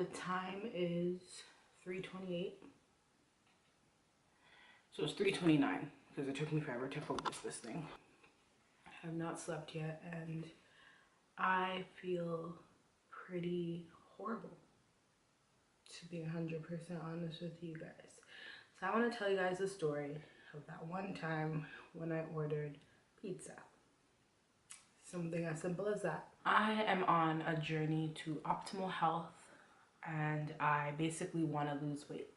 the time is 3:28. So it's 3:29 because it took me forever to focus this thing. I have not slept yet and I feel pretty horrible, to be 100% honest with you guys. So I want to tell you guys the story of that one time when I ordered pizza. Something as simple as that. I am on a journey to optimal health and I basically want to lose weight.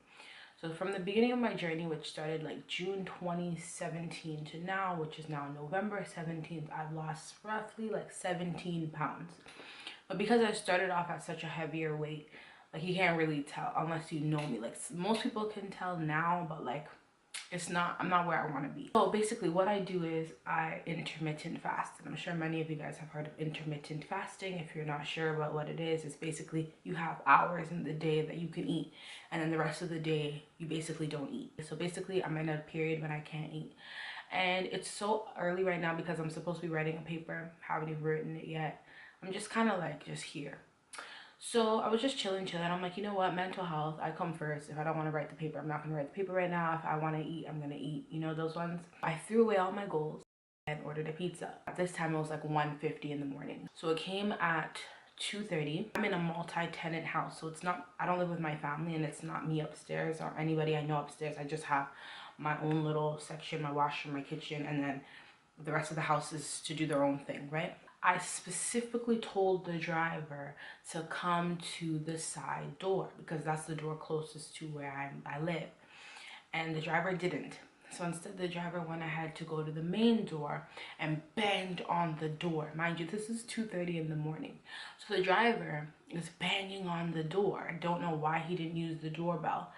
So from the beginning of my journey, which started like June 2017 to now, which is now November 17th, I've lost roughly like 17 pounds. But because I started off at such a heavier weight, like you can't really tell unless you know me. Like most people can tell now, but like I'm not where I want to be. So basically what I do is I intermittent fast. And I'm sure many of you guys have heard of intermittent fasting. If you're not sure about what it is, it's basically you have hours in the day that you can eat. And then the rest of the day, you basically don't eat. So basically I'm in a period when I can't eat. And it's so early right now because I'm supposed to be writing a paper. Haven't even written it yet. I'm just kind of like just here. So I was just chilling. I'm like, you know what, mental health, I come first. If I don't want to write the paper, I'm not going to write the paper right now. If I want to eat, I'm going to eat. You know those ones? I threw away all my goals and ordered a pizza. At this time, it was like 1:50 in the morning. So it came at 2:30. I'm in a multi-tenant house. So it's not, I don't live with my family and it's not me upstairs or anybody I know upstairs. I just have my own little section, my washroom, my kitchen, and then the rest of the house is to do their own thing, right? I specifically told the driver to come to the side door because that's the door closest to where I live. And the driver didn't. So instead, the driver went ahead to go to the main door and banged on the door. Mind you, this is 2:30 in the morning. So the driver is banging on the door. I don't know why he didn't use the doorbell.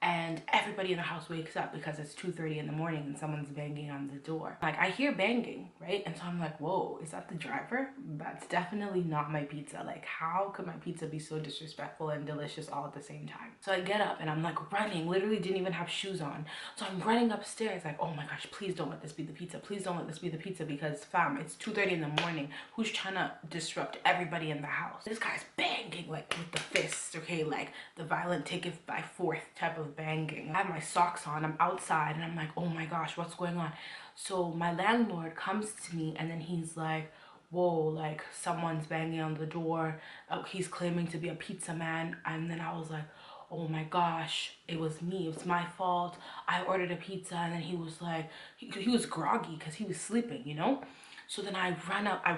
And everybody in the house wakes up because it's 2:30 in the morning and someone's banging on the door. Like, I hear banging, right? And so I'm like, whoa, is that the driver? That's definitely not my pizza. Like, how could my pizza be so disrespectful and delicious all at the same time? So I get up and I'm like running, literally didn't even have shoes on. So I'm running upstairs like, oh my gosh, please don't let this be the pizza. Please don't let this be the pizza because fam, it's 2:30 in the morning. Who's trying to disrupt everybody in the house? This guy's banging like with the fists, okay? Like the violent take it by force type of banging. I have my socks on, I'm outside and I'm like, oh my gosh, what's going on? So my landlord comes to me and then he's like, whoa, like someone's banging on the door. He's claiming to be a pizza man. And then I was like, oh my gosh, it was me, it's my fault. I ordered a pizza. And then he was like, he was groggy because he was sleeping, you know? So then I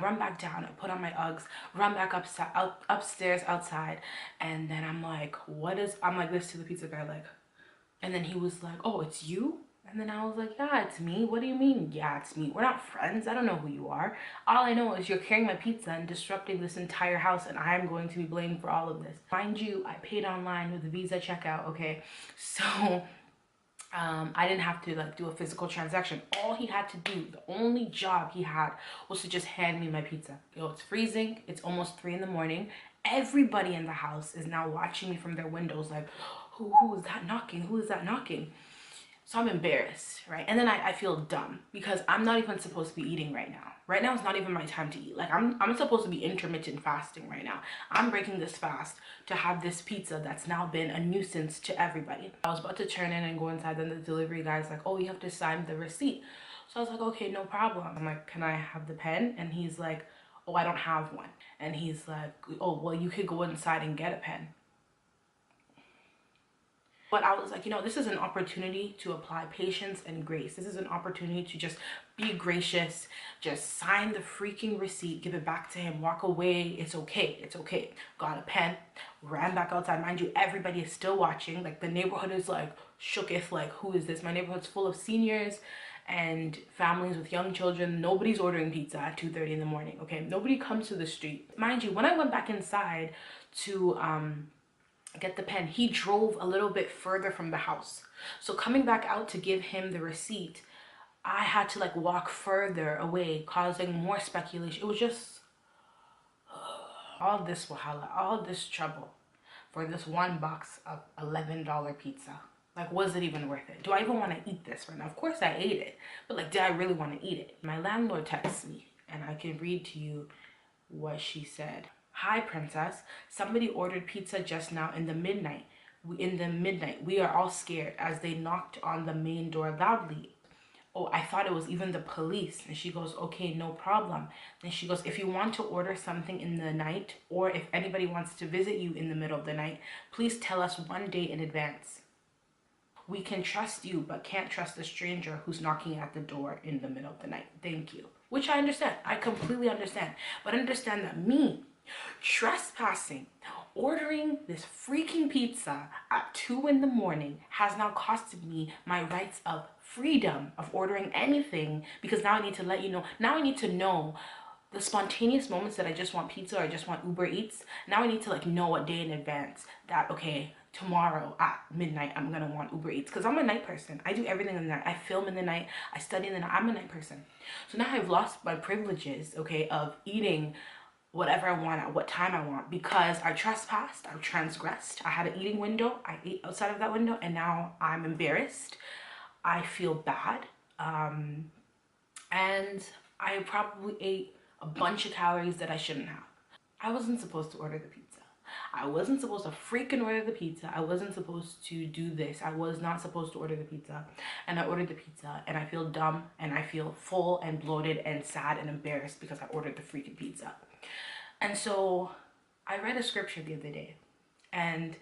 run back down, I put on my Uggs, run back upstairs outside. And then I'm like, I'm like this to the pizza guy, like, and then he was like, oh, it's you? And then I was like, yeah, it's me. What do you mean? Yeah, it's me. We're not friends. I don't know who you are. All I know is you're carrying my pizza and disrupting this entire house and I'm going to be blamed for all of this. Mind you, I paid online with Visa checkout, okay? So I didn't have to like do a physical transaction. All he had to do, the only job he had was to just hand me my pizza. Yo, it's freezing. It's almost 3 in the morning. Everybody in the house is now watching me from their windows like, who is that knocking? Who is that knocking? So I'm embarrassed, right? And then I feel dumb because I'm not even supposed to be eating right now. Right now is not even my time to eat. Like I'm supposed to be intermittent fasting right now. I'm breaking this fast to have this pizza that's now been a nuisance to everybody. I was about to turn in and go inside, then the delivery guy's like, oh, you have to sign the receipt. So I was like, okay, no problem. I'm like, can I have the pen? And he's like, oh, I don't have one. And he's like, oh, well, you could go inside and get a pen. But I was like, you know, this is an opportunity to apply patience and grace. This is an opportunity to just be gracious, just sign the freaking receipt, give it back to him, walk away. It's okay. It's okay. Got a pen, ran back outside. Mind you, everybody is still watching. Like the neighborhood is like shooketh, like who is this? My neighborhood's full of seniors and families with young children. Nobody's ordering pizza at 2:30 in the morning, okay? Nobody comes to the street. Mind you, when I went back inside to get the pen, he drove a little bit further from the house. So coming back out to give him the receipt, I had to like walk further away, causing more speculation. It was just all this wahala, all this trouble for this one box of $11 pizza. Like, was it even worth it? Do I even want to eat this right now? Of course I ate it, but like, did I really want to eat it? My landlord texts me and I can read to you what she said. Hi, princess. Somebody ordered pizza just now in the midnight. We are all scared as they knocked on the main door loudly. Oh, I thought it was even the police. And she goes, okay, no problem. Then she goes, if you want to order something in the night, or if anybody wants to visit you in the middle of the night, please tell us one day in advance. We can trust you, but can't trust a stranger who's knocking at the door in the middle of the night. Thank you. Which I understand. I completely understand. But understand that me trespassing, ordering this freaking pizza at 2 in the morning has now costed me my rights of freedom of ordering anything, because now I need to let you know. Now I need to know the spontaneous moments that I just want pizza or I just want Uber Eats. Now I need to like know a day in advance that, okay, tomorrow at midnight I'm gonna want Uber Eats, because I'm a night person. I do everything in the night. I film in the night, I study in the night. I'm a night person. So now I've lost my privileges, okay, of eating whatever I want at what time I want, because I trespassed, I transgressed. I had an eating window, I ate outside of that window, and now I'm embarrassed. I feel bad. And I probably ate a bunch of calories that I shouldn't have. I wasn't supposed to order the pizza. I wasn't supposed to freaking order the pizza. I wasn't supposed to do this. I was not supposed to order the pizza. And I ordered the pizza, and I feel dumb, and I feel full and bloated and sad and embarrassed because I ordered the freaking pizza. And so I read a scripture the other day, and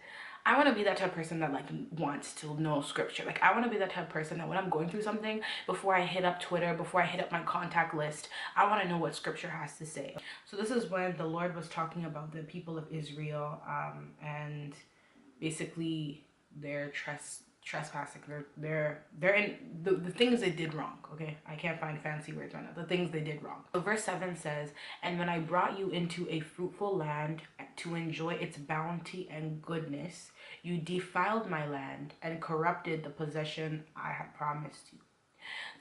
I want to be that type of person that like wants to know scripture. Like I want to be that type of person that when I'm going through something, before I hit up Twitter, before I hit up my contact list, I want to know what scripture has to say. So this is when the Lord was talking about the people of Israel, and basically their trespassing. They're in the things they did wrong. Okay, I can't find fancy words right now. The things they did wrong. So verse 7 says, and when I brought you into a fruitful land to enjoy its bounty and goodness, you defiled my land and corrupted the possession I had promised you.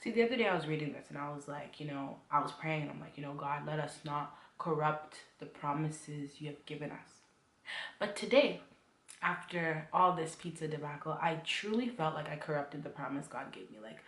See, the other day I was reading this and I was like, I was praying and I'm like, God, let us not corrupt the promises you have given us. But today, after all this pizza debacle, I truly felt like I corrupted the promise God gave me. Like,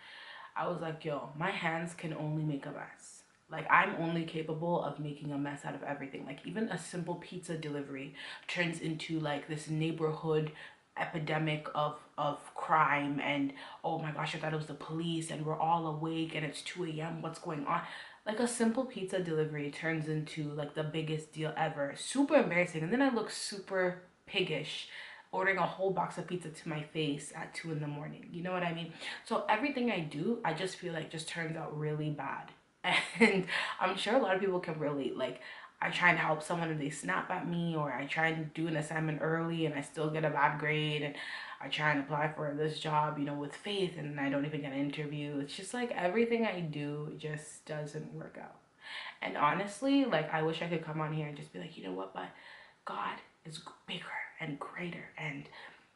I was like, yo, my hands can only make a mess. Like, I'm only capable of making a mess out of everything. Like, even a simple pizza delivery turns into like this neighborhood epidemic of crime, and oh my gosh, I thought it was the police and we're all awake and it's 2 a.m. what's going on? Like, a simple pizza delivery turns into like the biggest deal ever. Super embarrassing. And then I look super piggish ordering a whole box of pizza to my face at 2 in the morning. You know what I mean? So everything I do, I just feel like just turns out really bad. And I'm sure a lot of people can relate. Like, I try and help someone and they snap at me, or I try and do an assignment early and I still get a bad grade, and I try and apply for this job, with faith, and I don't even get an interview. It's just like everything I do just doesn't work out. And honestly, like, I wish I could come on here and just be like, you know what, but God is bigger and greater and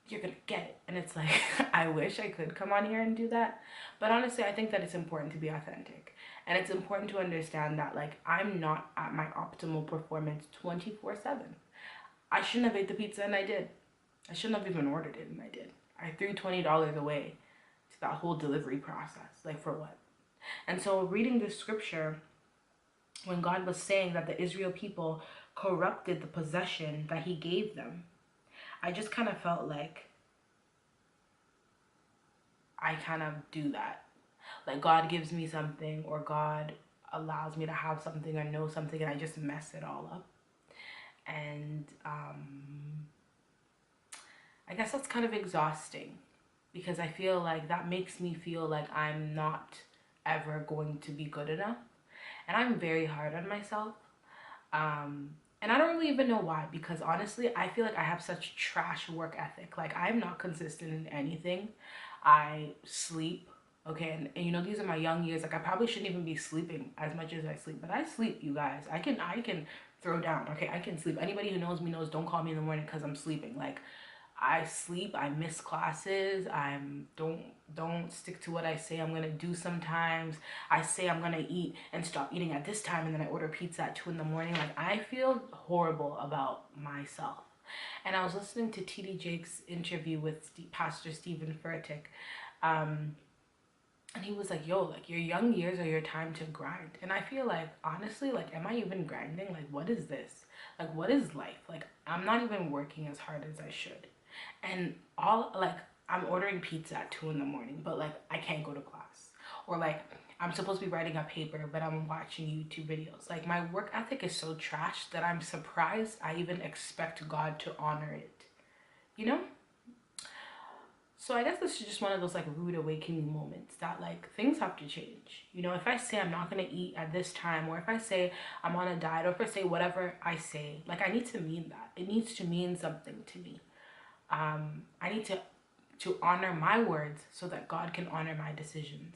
you're gonna get it. And it's like, I wish I could come on here and do that. But honestly, I think that it's important to be authentic. And it's important to understand that, like, I'm not at my optimal performance 24/7. I shouldn't have ate the pizza and I did. I shouldn't have even ordered it and I did. I threw $20 away to that whole delivery process. Like, for what? And so reading this scripture, when God was saying that the Israel people corrupted the possession that he gave them, I just kind of felt like I kind of do that. Like, God gives me something, or God allows me to have something or know something, and I just mess it all up. And I guess that's kind of exhausting, because I feel like that makes me feel like I'm not ever going to be good enough. And I'm very hard on myself. And I don't really even know why, because honestly, I feel like I have such trash work ethic. Like, I'm not consistent in anything. I sleep, okay, and these are my young years. Like, I probably shouldn't even be sleeping as much as I sleep, but I sleep, you guys. I can throw down, okay? I can sleep. Anybody who knows me knows, don't call me in the morning because I'm sleeping. Like, I sleep, I miss classes, don't stick to what I say I'm gonna do sometimes. I say I'm gonna eat and stop eating at this time, and then I order pizza at 2 in the morning. Like, I feel horrible about myself. And I was listening to TD Jakes' interview with Pastor Stephen Furtick, and And he was like, yo, like your young years are your time to grind. And I feel like, honestly, like, am I even grinding? Like, what is this? Like, what is life? Like, I'm not even working as hard as I should. And all, like, I'm ordering pizza at 2 in the morning, but like, I can't go to class. Or like, I'm supposed to be writing a paper, but I'm watching YouTube videos. Like, my work ethic is so trash that I'm surprised I even expect God to honor it. You know? So I guess this is just one of those like rude awakening moments that like things have to change. You know, if I say I'm not gonna eat at this time, or if I say I'm on a diet, or if I say whatever I say, like I need to mean that. It needs to mean something to me. I need to honor my words so that God can honor my decisions.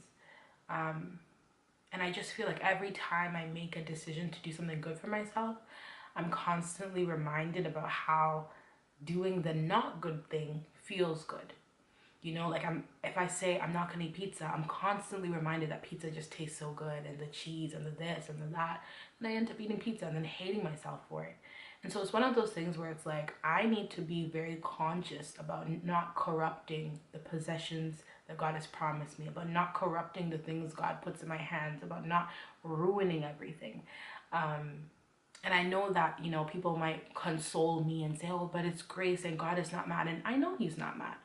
And I just feel like every time I make a decision to do something good for myself, I'm constantly reminded about how doing the not good thing feels good. You know, like if I say I'm not gonna eat pizza, I'm constantly reminded that pizza just tastes so good, and the cheese and the this and the that. And I end up eating pizza and then hating myself for it. And so it's one of those things where it's like I need to be very conscious about not corrupting the possessions that God has promised me, about not corrupting the things God puts in my hands, about not ruining everything. And I know that, you know, people might console me and say, oh, but it's grace and God is not mad. And I know he's not mad.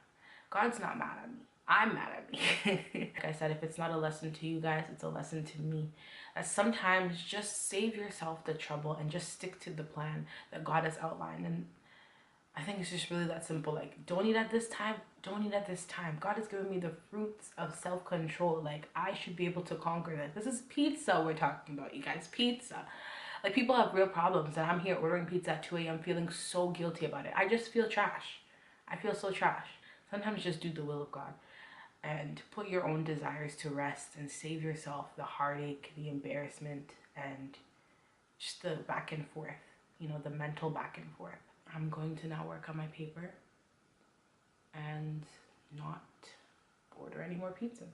God's not mad at me. I'm mad at me. Like I said, if it's not a lesson to you guys, it's a lesson to me. That sometimes just save yourself the trouble and just stick to the plan that God has outlined. And I think it's just really that simple. Like, don't eat at this time. Don't eat at this time. God has given me the fruits of self-control. Like, I should be able to conquer that. This is pizza we're talking about, you guys. Pizza. Like, people have real problems, and I'm here ordering pizza at 2 a.m. feeling so guilty about it. I just feel trash. I feel so trash. Sometimes just do the will of God and put your own desires to rest and save yourself the heartache, the embarrassment, and just the back and forth, you know, the mental back and forth. I'm going to now work on my paper and not order any more pizzas.